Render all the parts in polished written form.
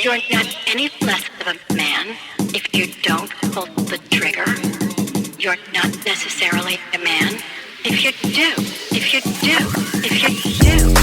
You're not any less of a man if you don't pull the trigger. You're not necessarily a man if you do. If you do. If you do.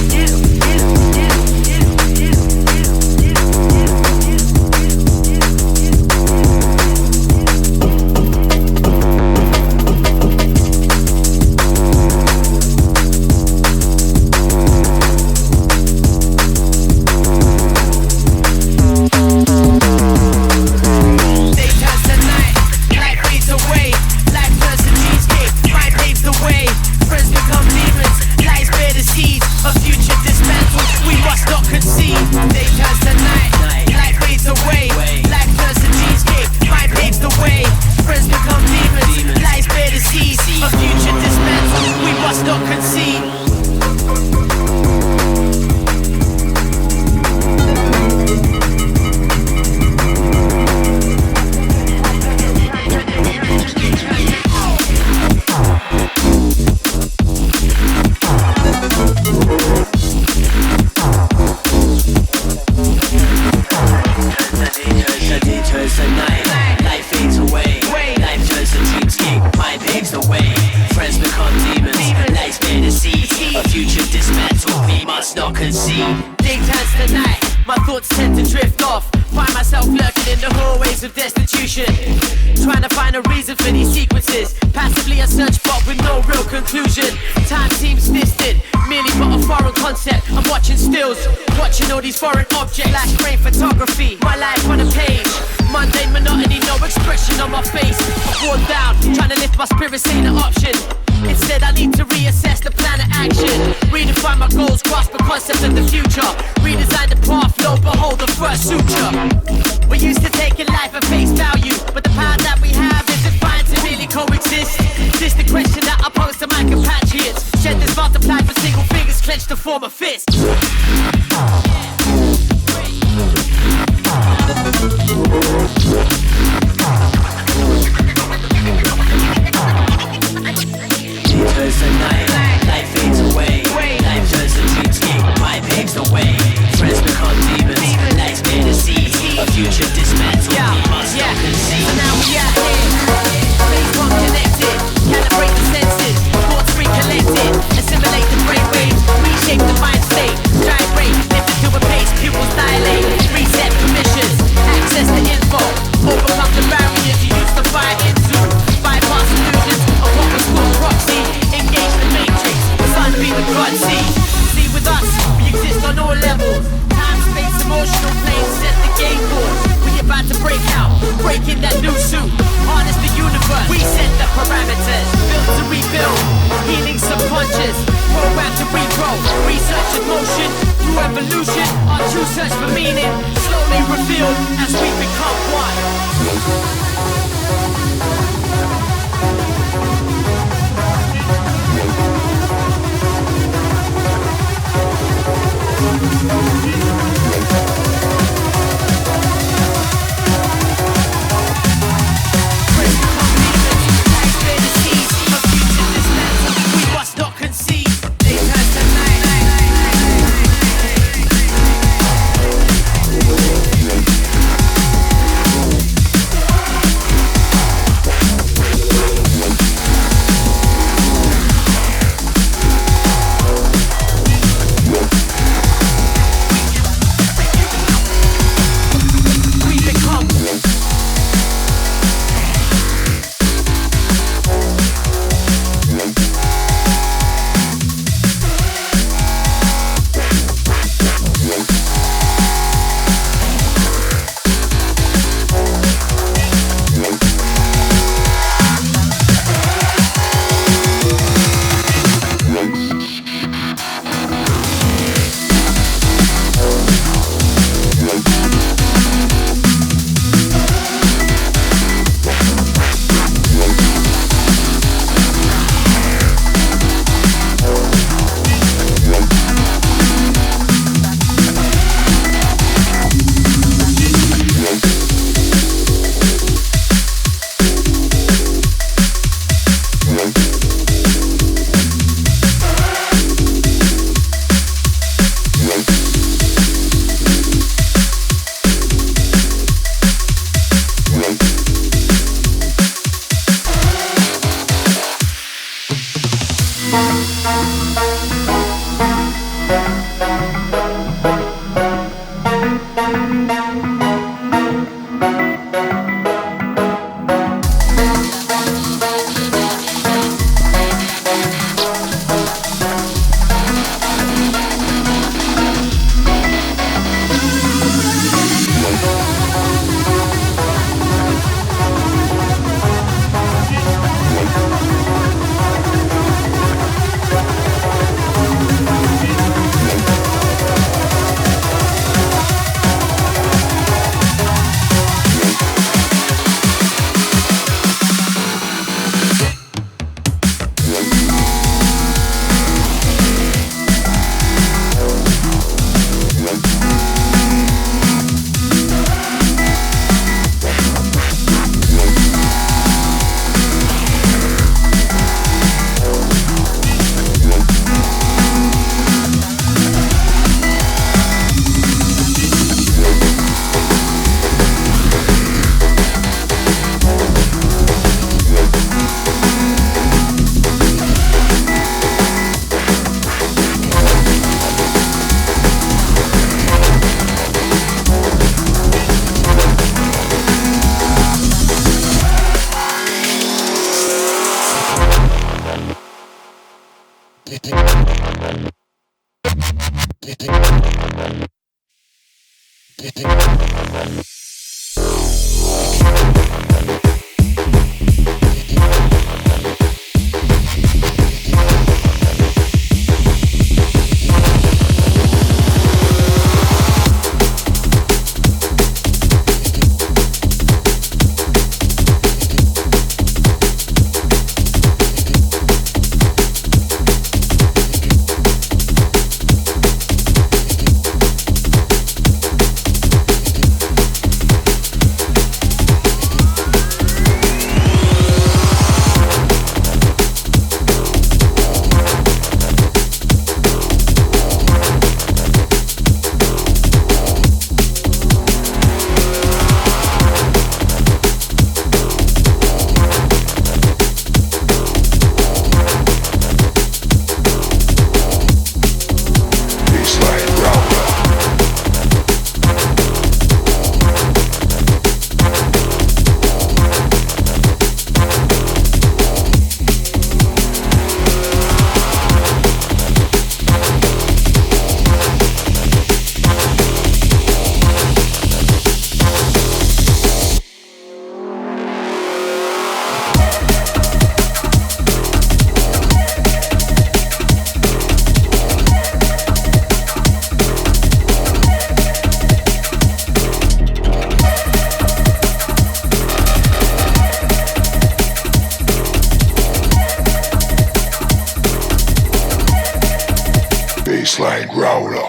Bassline Growler.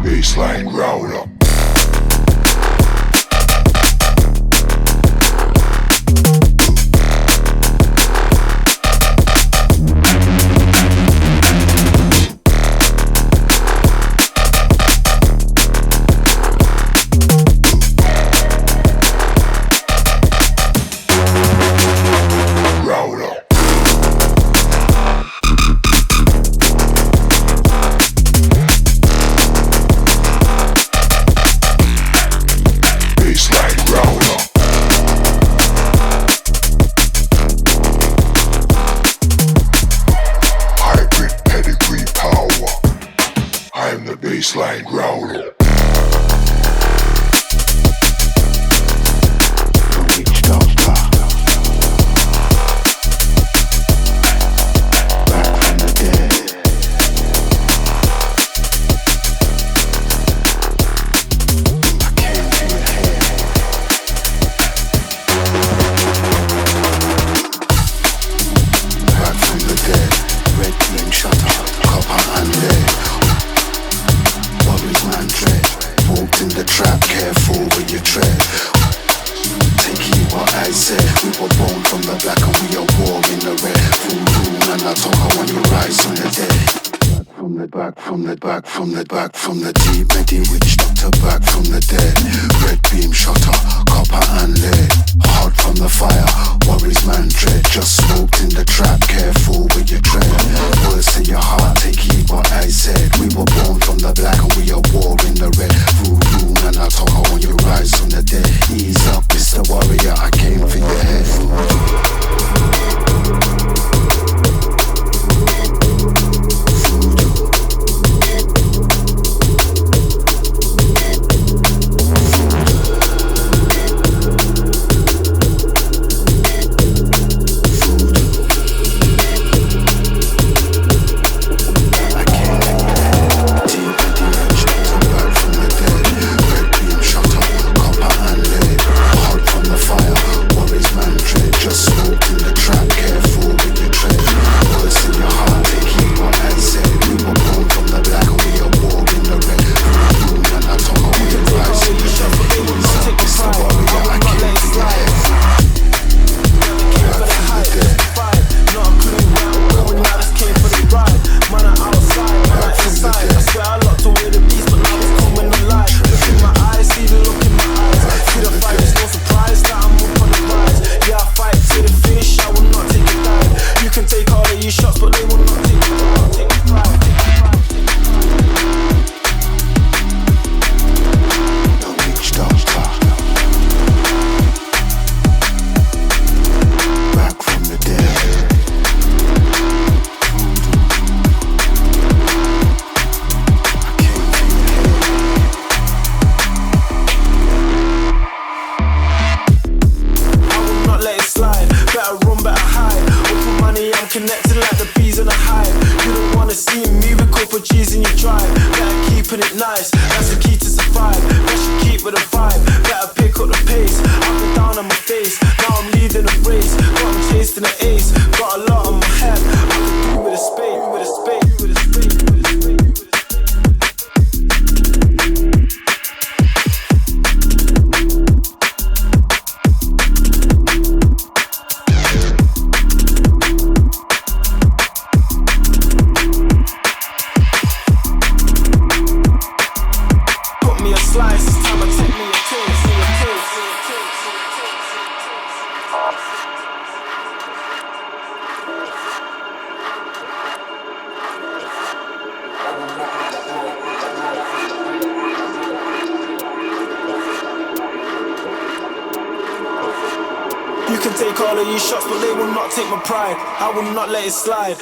Bassline Growler. Bassline Growler. The witch doctor. Back from the dead. I came to your head. Back from the dead. Red flame shutter, copper and lead. Man, from the deep, Medi witch doctor back from the dead. Red beam shutter, copper and lead. Hot from the fire, worries man dread. Just smoked in the trap, careful with your tread. Words to your heart, take heed what I said. We were born from the black and we are war in the red. Voodoo and I talk on you rise from the dead. Ease up, Mr. Warrior, I came for your head. I will not let it slide.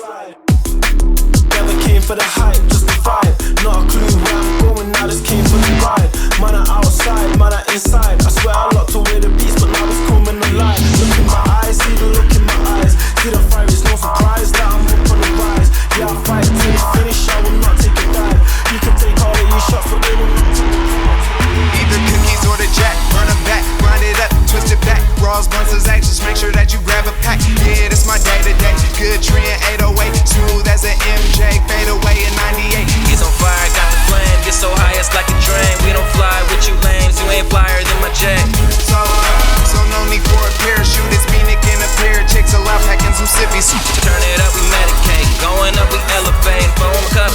Never came for the hype, just the vibe. Not a clue where I'm going now, just came for the ride. Man are outside, man are inside. I swear I locked away the beast, but now it's coming alive. Look in my eyes, see the look in my eyes. See the fire, it's no surprise that I'm up on the rise. Yeah, I fight till it's finished, I will not take a dive. You can take all of these shots, but they will not take a dive. Either cookies or the jack, burn them back, grind it up, twist it back. Raws, buns, actions, make sure that you grab a pack. Yeah, this my day to day. Good tree in 808, smooth as an MJ, fade away in 98. He's on fire, got the flame, get so high it's like a train. We don't fly with you lames, you ain't flyer than my jet. So no need for a parachute. It's Fonik and a pair of chicks allowed packing some sippies. Turn it up, we medicate, going up, we elevate. Phone cup,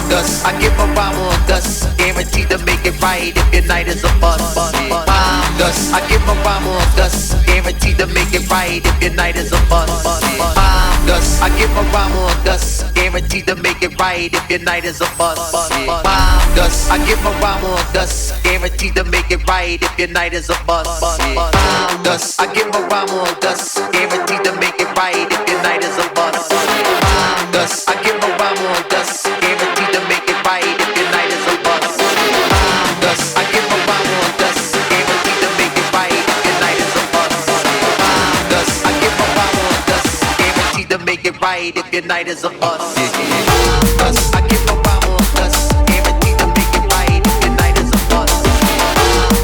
dust. I give a rhyme on dust, guaranteed to make it right if your night is a bust. Bomb dust. I give a rhyme on dust, guaranteed to make it right if your night is a bust. Bomb dust. I give a rhyme on dust, guaranteed to make it right if your night is a bust. Bomb dust. I give a rhyme on dust, guaranteed to make it right if your night is a bust. Bomb dust. I give a rhyme on dust, guaranteed to make it right if your night is a bust. Bomb dust. I give a rhyme on dust, guaranteed to make it right if your night is a bust. Bomb dust. I give a rhyme on dust, guaranteed to make it right if your night is a bust. Bomb dust. I give a rhyme on dust, guaranteed to make it right if your night is a bust. Dust. I give a rhyme on dust, guaranteed to make it right if your night is a bust.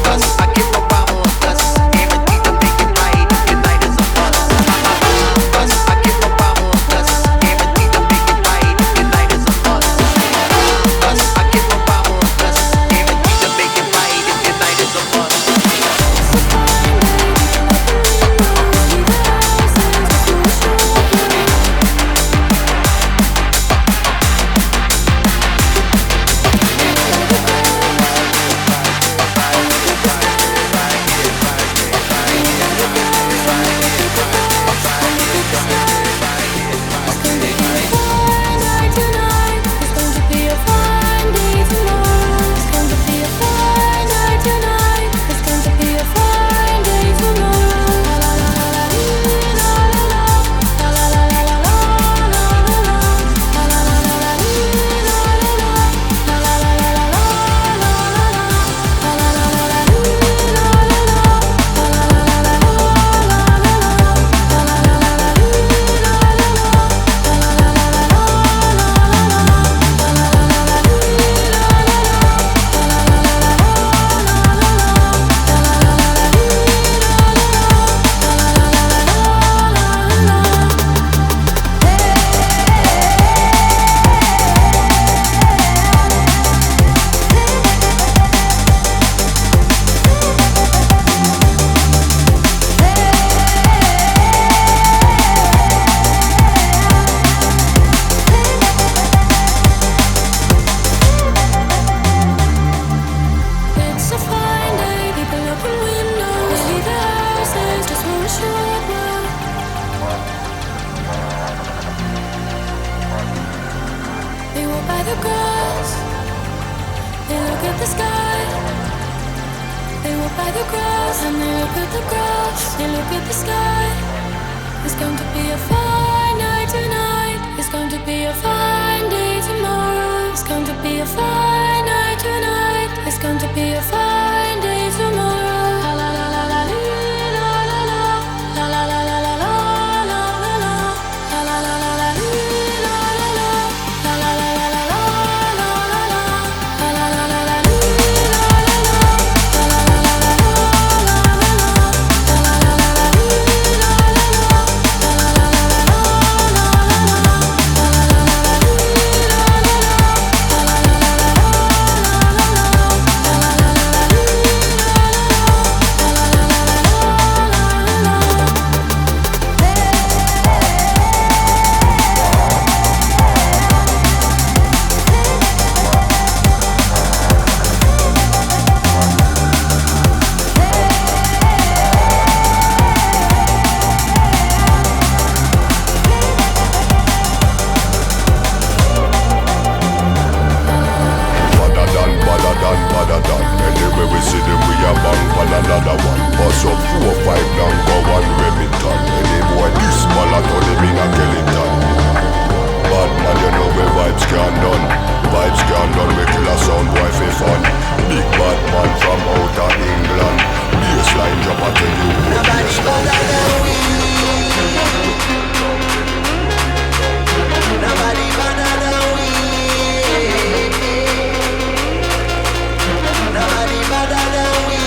Dust. I give a rhyme on dust, guaranteed to make it right if your night is a bust. Dust. I give a rhyme on dust, guaranteed to make it right if your night is a bust. Dust. I give a rhyme on dust, guaranteed to make it right if your night is a bust. Baddadan. Anyway we see them we a bang for another one. Bust up 4 5 down go one Remington. Any boy this small at all them in a skeleton. Bad man you know where vibes can done. Vibes can done we kill a sound boy for fun. Big bad man from outer England. Bassline drop at you. Nobody better than we. Nobody better than we. Nobody better than we.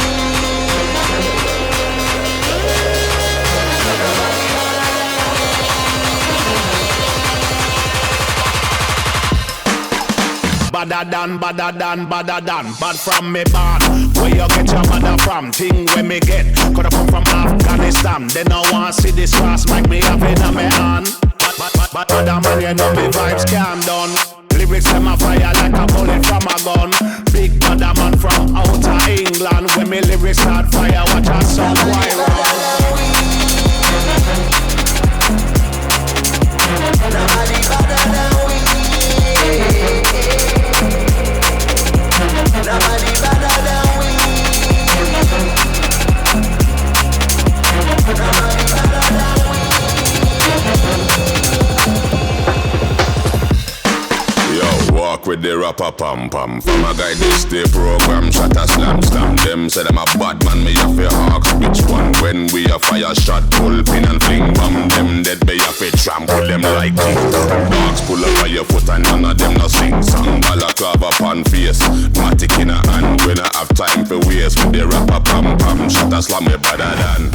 Baddadan, baddadan, baddadan. Bad from me bad. Where you get your mother from? Thing where me get. Coulda come from Afghanistan. They no want see this fast like me have it on me hand. But other man you know me vibes calm down. lyrics them a fire like a bullet from a gun. Big Baddadan from outer England. When me lyrics start fire, watch a song why run. Nobody better than we. Nobody better than we. Nobody better than we. Yo, walk with the rapper pam pam. From a guy this day program, shot a slam slam. Them say them a bad man, me a fi hawks. Which one? When we a fire shot, pull pin and fling bomb. Them dead be a fi trample them like king. Dogs pull up on your foot and none of them no sing song. Balaclava pan face, matic in a hand. We not have time for waste. With the rapper pam pam, shot a slam me Baddadan.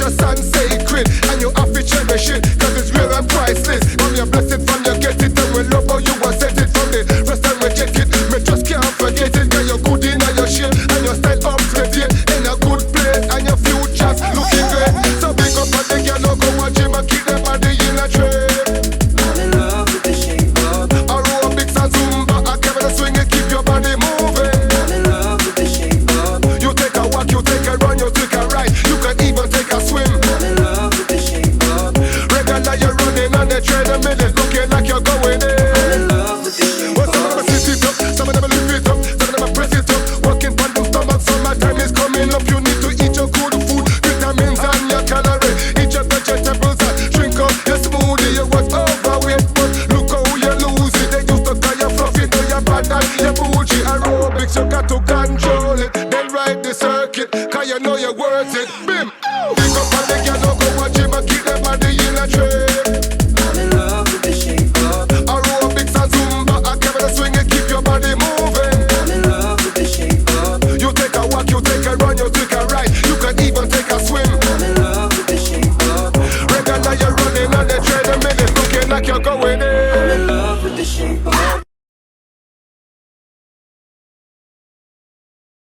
Sunset